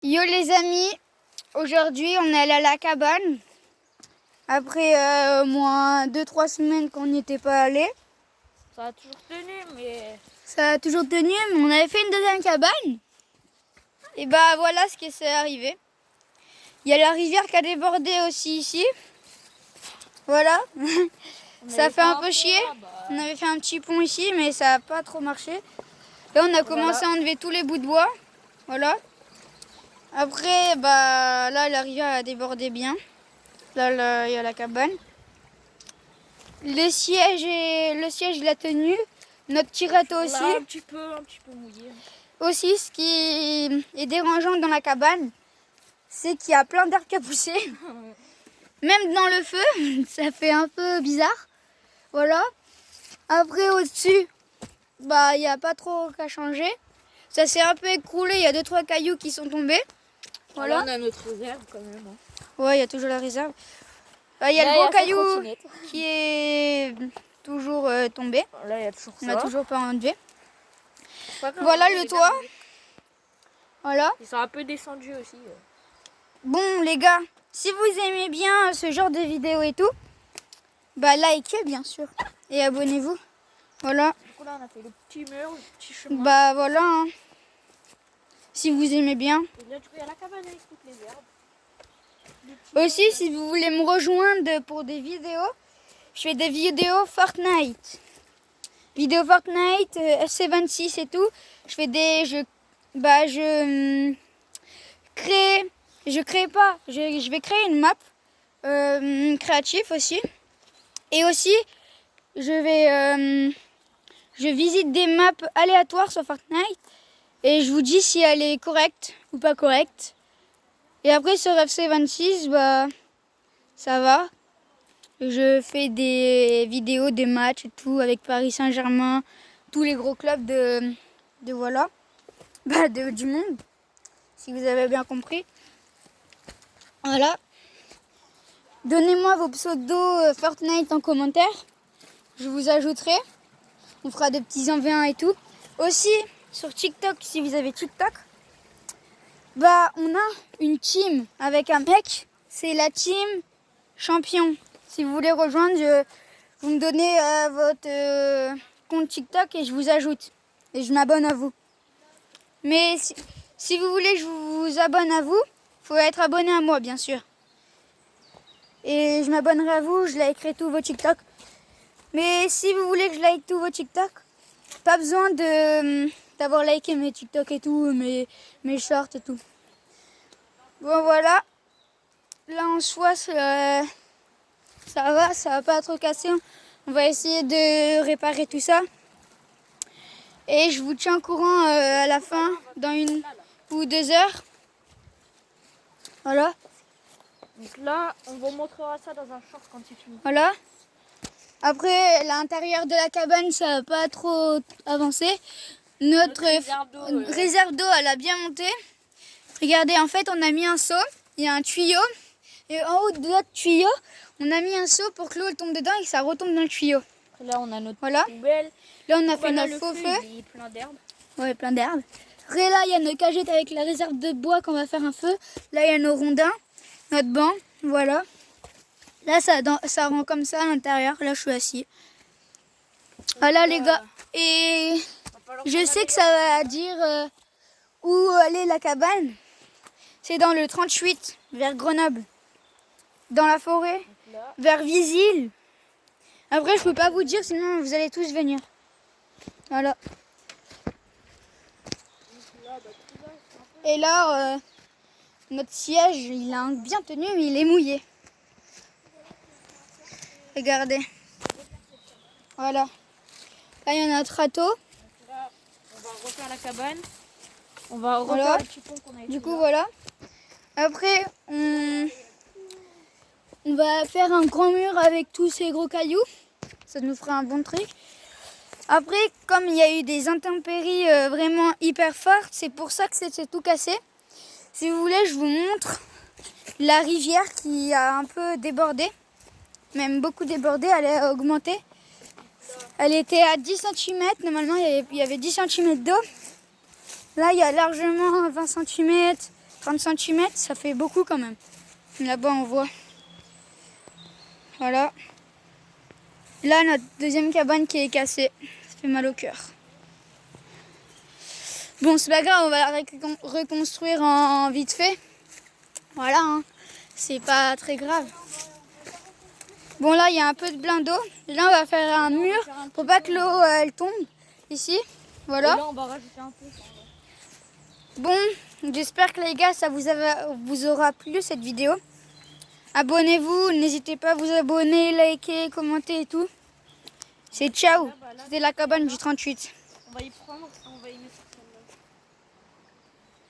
Yo les amis, aujourd'hui on est allé à la cabane. Après au moins 2-3 semaines qu'on n'y était pas allé. Ça a toujours tenu, mais... Ça a toujours tenu, mais on avait fait une deuxième cabane. Et bah voilà ce qui s'est arrivé. Il y a la rivière qui a débordé aussi ici. Voilà. Ça fait un peu chier. On avait fait un petit pont ici, mais ça n'a pas trop marché. Là on a commencé à enlever tous les bouts de bois. Voilà. Après, bah là la rivière a débordé bien. Là, il y a la cabane. Le siège il a tenu. Notre tirette aussi. Là, un petit peu mouillé. Aussi, ce qui est dérangeant dans la cabane, c'est qu'il y a plein d'air qui a poussé. Même dans le feu, ça fait un peu bizarre. Voilà. Après, au-dessus, bah il n'y a pas trop qu'à changer. Ça s'est un peu écroulé, il y a 2-3 cailloux qui sont tombés. Voilà. Là, on a notre réserve quand même. Ouais, il y a toujours la réserve. Il y a le gros caillou qui est toujours tombé. Là, il y a toujours ça. On n'a toujours pas enlevé. Voilà le toit. Voilà. Ils sont un peu descendus aussi. Bon les gars, si vous aimez bien ce genre de vidéos et tout, bah likez bien sûr. Et abonnez-vous. Voilà. Du coup là on a fait le petit mur, le petit chemin. Bah voilà. Hein. Si vous aimez bien. Et là du coup il y a la cabane avec toutes les herbes. Aussi si vous voulez me rejoindre pour des vidéos, je fais des vidéos Fortnite. Vidéo Fortnite, FC26 et tout. Je fais des... Je vais créer une map créative aussi. Et aussi, je visite des maps aléatoires sur Fortnite. Et je vous dis si elle est correcte ou pas correcte. Et après sur FC26, bah ça va. Je fais des vidéos, des matchs et tout avec Paris Saint-Germain, tous les gros clubs de voilà, du monde, si vous avez bien compris. Voilà. Donnez-moi vos pseudos Fortnite en commentaire. Je vous ajouterai. On fera des petits 1v1 et tout. Aussi, sur TikTok, si vous avez TikTok, bah on a une team avec un mec. C'est la team champion. Si vous voulez rejoindre, vous me donnez votre compte TikTok et je vous ajoute. Et je m'abonne à vous. Mais si vous voulez que je vous abonne à vous, il faut être abonné à moi, bien sûr. Et je m'abonnerai à vous, je likerai tous vos TikTok. Mais si vous voulez que je like tous vos TikTok, pas besoin d'avoir liké mes TikTok et tout, mes shorts et tout. Bon voilà. Là en soi, ça va pas trop casser. On va essayer de réparer tout ça. Et je vous tiens au courant à la fin, dans 1 ou 2 heures. Voilà. Donc là, on vous montrera ça dans un short quand c'est fini. Voilà. Après, l'intérieur de la cabane, ça n'a pas trop avancé. Notre réserve d'eau, elle a bien monté. Regardez, en fait, on a mis un seau. Il y a un tuyau. Et en haut de notre tuyau, on a mis un seau pour que l'eau tombe dedans et que ça retombe dans le tuyau. Là, on a notre poubelle. Là, on a fait notre faux feu. Il est plein d'herbes. Ouais, plein d'herbes. Après, là, il y a nos cagettes avec la réserve de bois qu'on va faire un feu. Là, il y a nos rondins, notre banc. Voilà. Là, ça rend comme ça à l'intérieur. Là, je suis assis. Voilà, les gars. Et je sais que ça va dire où aller la cabane. C'est dans le 38, vers Grenoble. Dans la forêt, vers Visil. Après, je peux pas vous dire, sinon vous allez tous venir. Voilà. Et là, notre siège, il a bien tenu, mais il est mouillé. Regardez. Voilà. Là, il y a notre râteau. Là, on va refaire la cabane. On va refaire le petit pont qu'on a fait. Du coup, voilà. Après, on va faire un grand mur avec tous ces gros cailloux. Ça nous fera un bon truc. Après, comme il y a eu des intempéries vraiment hyper fortes, c'est pour ça que c'est tout cassé. Si vous voulez, je vous montre la rivière qui a un peu débordé. Même beaucoup débordé, elle a augmenté. Elle était à 10 cm. Normalement, il y avait 10 cm d'eau. Là, il y a largement 20 cm, 30 cm, ça fait beaucoup quand même. Là-bas, on voit. Voilà. Là, notre deuxième cabane qui est cassée. Ça fait mal au cœur. Bon, c'est pas grave, on va la reconstruire en vite fait. Voilà, hein. C'est pas très grave. Bon, là, il y a un peu de blindeau d'eau. Là, on va faire un mur pour pas que l'eau elle tombe ici. Voilà. Et là, on va rajouter un peu. Bon, j'espère que les gars, ça vous aura plu cette vidéo. Abonnez-vous, n'hésitez pas à vous abonner, liker, commenter et tout. C'est ciao. C'était la cabane du 38. On va y prendre, on va y mettre